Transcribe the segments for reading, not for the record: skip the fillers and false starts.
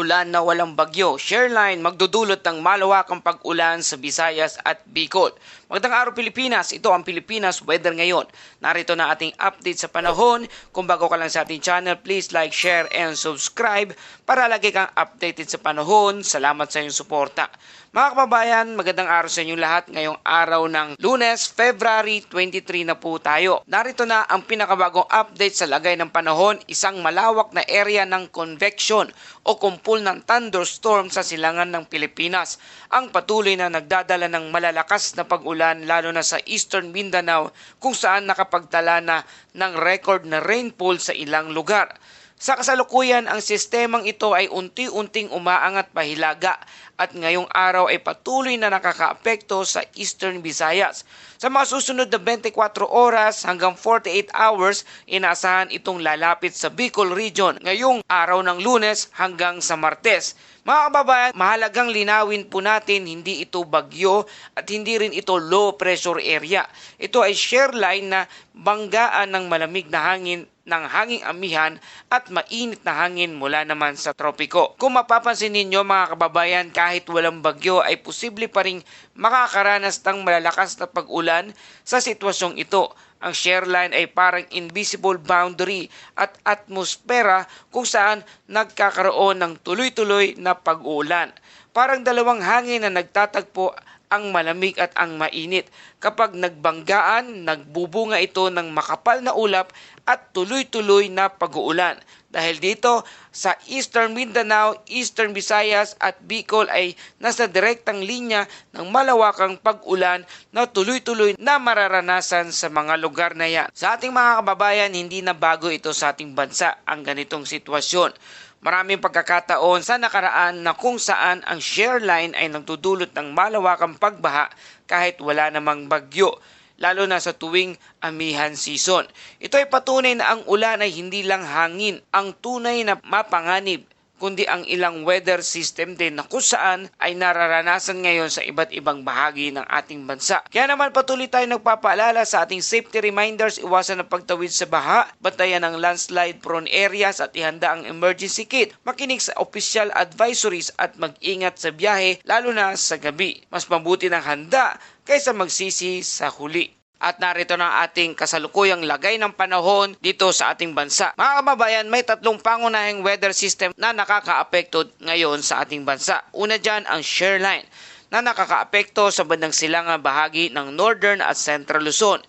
Umuulan na walang bagyo. Shareline magdudulot ng malawakang pag-ulan sa Visayas at Bicol. Magandang araw Pilipinas, ito ang Pilipinas Weather ngayon. Narito na ating update sa panahon. Kung bago ka lang sa ating channel, please like, share, and subscribe para lagi kang updated sa panahon. Salamat sa iyong suporta. Mga kababayan, magandang araw sa inyong lahat ngayong araw ng Lunes, February 23 na po tayo. Narito na ang pinakabagong update sa lagay ng panahon, isang malawak na area ng convection o kumpul ng thunderstorm sa silangan ng Pilipinas. Ang patuloy na nagdadala ng malalakas na pag-ulan lalo na sa Eastern Mindanao kung saan nakapagtala na ng record na rainfall sa ilang lugar. Sa kasalukuyan, ang sistemang ito ay unti-unting umaangat pahilaga at ngayong araw ay patuloy na nakakaapekto sa Eastern Visayas. Sa mga susunod na 24 oras hanggang 48 hours, inaasahan itong lalapit sa Bicol Region ngayong araw ng Lunes hanggang sa Martes. Mga kababayan, mahalagang linawin po natin hindi ito bagyo at hindi rin ito low pressure area. Ito ay shear line na banggaan ng malamig na hangin ng hanging amihan at mainit na hangin mula naman sa tropiko. Kung mapapansin ninyo mga kababayan, kahit walang bagyo ay posible pa rin makakaranas ng malalakas na pag-ulan sa sitwasyong ito. Ang shear line ay parang invisible boundary at atmosfera kung saan nagkakaroon ng tuloy-tuloy na pag-ulan. Parang dalawang hangin na nagtatagpo, ang malamig at ang mainit. Kapag nagbanggaan, nagbubunga ito ng makapal na ulap at tuloy-tuloy na pag-uulan. Dahil dito, sa Eastern Mindanao, Eastern Visayas at Bicol ay nasa direktang linya ng malawakang pag-ulan na tuloy-tuloy na mararanasan sa mga lugar na yan. Sa ating mga kababayan, hindi na bago ito sa ating bansa ang ganitong sitwasyon. Maraming pagkakataon sa nakaraan na kung saan ang shear line ay nagdudulot ng malawakang pagbaha kahit wala namang bagyo, lalo na sa tuwing amihan season. Ito ay patunay na ang ulan ay hindi lang hangin ang tunay na mapanganib, kundi ang ilang weather system din na kung saan ay nararanasan ngayon sa iba't ibang bahagi ng ating bansa. Kaya naman patuloy tayo nagpapaalala sa ating safety reminders, iwasan ang pagtawid sa baha, bantayan ang landslide prone areas at ihanda ang emergency kit, makinig sa official advisories at mag-ingat sa biyahe lalo na sa gabi. Mas mabuti ng handa kaysa magsisi sa huli. At narito na ating kasalukuyang lagay ng panahon dito sa ating bansa. Mga kababayan, may tatlong pangunahing weather system na nakakaapekto ngayon sa ating bansa. Una dyan ang shear line na nakakaapekto sa bandang silangang bahagi ng Northern at Central Luzon.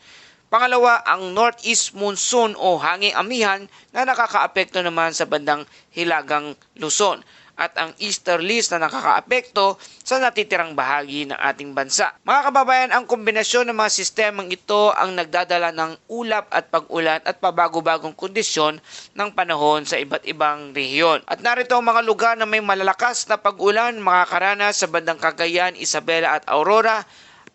Pangalawa, ang northeast monsoon o hanging amihan na nakakaapekto naman sa bandang hilagang Luzon. At ang easterlies na nakakaapekto sa natitirang bahagi ng ating bansa. Mga kababayan, ang kombinasyon ng mga sistemang ito ang nagdadala ng ulap at pag-ulan at pabago-bagong kondisyon ng panahon sa iba't ibang rehiyon. At narito ang mga lugar na may malalakas na pag-ulan makakaranas sa bandang Cagayan, Isabela at Aurora.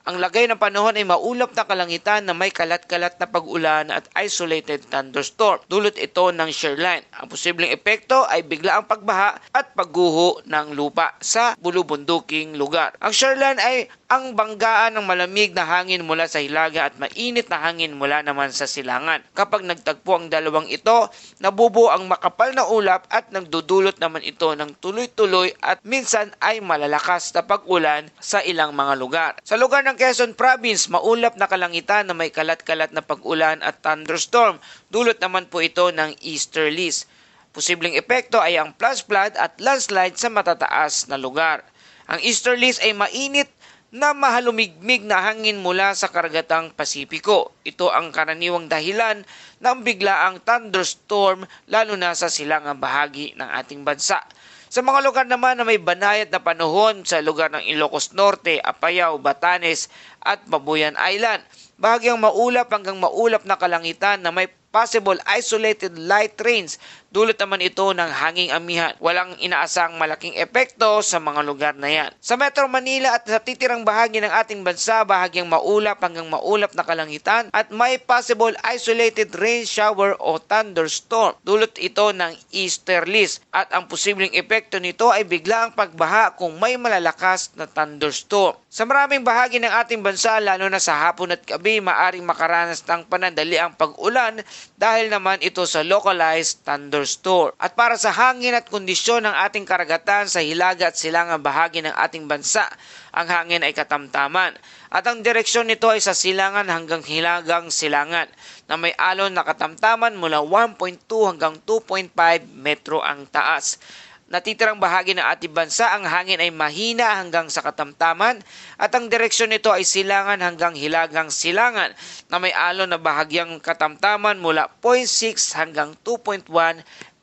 Ang lagay ng panahon ay maulap na kalangitan na may kalat-kalat na pag-ulan at isolated thunderstorm. Dulot ito ng shear line. Ang posibleng epekto ay biglaang pagbaha at pagguho ng lupa sa bulubunduking lugar. Ang shear line ay ang banggaan ng malamig na hangin mula sa hilaga at mainit na hangin mula naman sa silangan. Kapag nagtagpo ang dalawang ito, nabubuo ang makapal na ulap at nagdudulot naman ito ng tuloy-tuloy at minsan ay malalakas na pag-ulan sa ilang mga lugar. Sa lugar ng Quezon Province, maulap na kalangitan na may kalat-kalat na pag-ulan at thunderstorm. Dulot naman po ito ng easterlies. Posibleng epekto ay ang flash flood at landslide sa matataas na lugar. Ang easterlies ay mainit na mahalumigmig na hangin mula sa karagatang Pasipiko. Ito ang karaniwang dahilan ng biglaang thunderstorm lalo na sa silangang bahagi ng ating bansa. Sa mga lugar naman na may banayad na panahon sa lugar ng Ilocos Norte, Apayao, Batanes at Babuyan Island, bahagyang maulap hanggang maulap na kalangitan na may possible isolated light rains. Dulot naman ito ng hanging amihan. Walang inaasang malaking epekto sa mga lugar na yan. Sa Metro Manila at sa titirang bahagi ng ating bansa, bahagyang maulap hanggang maulap na kalangitan at may possible isolated rain shower o thunderstorm. Dulot ito ng easterlies at ang posibleng epekto nito ay biglaang pagbaha kung may malalakas na thunderstorm. Sa maraming bahagi ng ating bansa, lalo na sa hapon at gabi, maaring makaranas ng panandaliang pag-ulan dahil naman ito sa localized thunderstorm. thunderstorm. At para sa hangin at kondisyon ng ating karagatan sa hilaga at silangang bahagi ng ating bansa, ang hangin ay katamtaman. At ang direksyon nito ay sa silangan hanggang hilagang silangan na may alon na katamtaman mula 1.2 hanggang 2.5 metro ang taas. Natitirang bahagi ng ating bansa, ang hangin ay mahina hanggang sa katamtaman at ang direksyon nito ay silangan hanggang hilagang silangan na may alon na bahagyang katamtaman mula 0.6 hanggang 2.1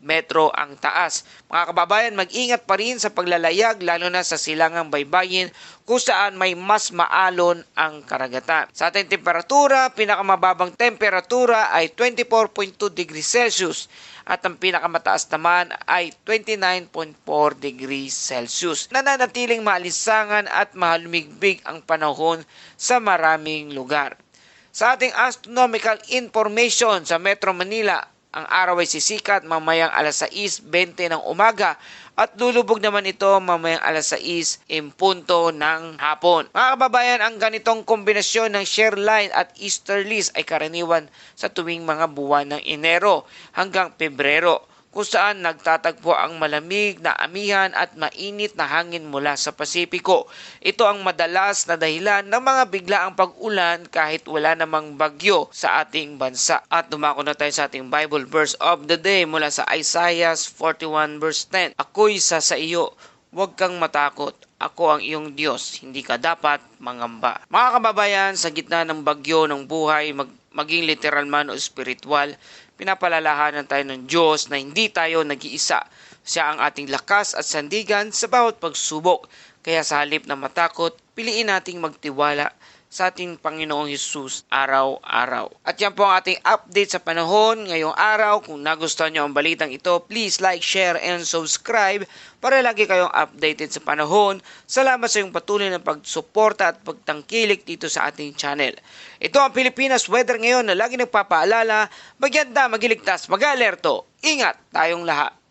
metro ang taas. Mga kababayan, mag-ingat pa rin sa paglalayag lalo na sa silangang baybayin kung saan may mas maalon ang karagatan. Sa ating temperatura, pinakamababang temperatura ay 24.2 degrees Celsius at ang pinakamataas naman ay 29.4 degrees Celsius. Nananatiling maalisangan at mahalumigbig ang panahon sa maraming lugar. Sa ating astronomical information sa Metro Manila, ang araw ay sisikat mamayang alas 6:20 ng umaga at lulubog naman ito mamayang alas 6:00 ng hapon. Mga kababayan, ang ganitong kombinasyon ng shearline at easterlies ay karaniwan sa tuwing mga buwan ng Enero hanggang Pebrero, kung saan nagtatagpo ang malamig na amihan at mainit na hangin mula sa Pasipiko. Ito ang madalas na dahilan ng mga biglaang pag-ulan kahit wala namang bagyo sa ating bansa. At dumako na tayo sa ating Bible verse of the day mula sa Isaiah 41 verse 10. Ako'y sa iyo, huwag kang matakot. Ako ang iyong Diyos, hindi ka dapat mangamba. Mga kababayan, sa gitna ng bagyo ng buhay, maging literal man o spiritual, pinapalalahanan tayo ng Diyos na hindi tayo nag-iisa. Siya ang ating lakas at sandigan sa bawat pagsubok. Kaya sa halip na matakot, piliin nating magtiwala sa ating Panginoong Hesus araw-araw. At yan po ang ating update sa panahon ngayong araw. Kung nagustuhan nyo ang balitang ito, please like, share, and subscribe para lagi kayong updated sa panahon. Salamat sa iyong patuloy na pagsuporta at pagtangkilik dito sa ating channel. Ito ang Pilipinas Weather ngayon na lagi nagpapaalala, magyanda, magiligtas, mag-alerto. Ingat tayong lahat.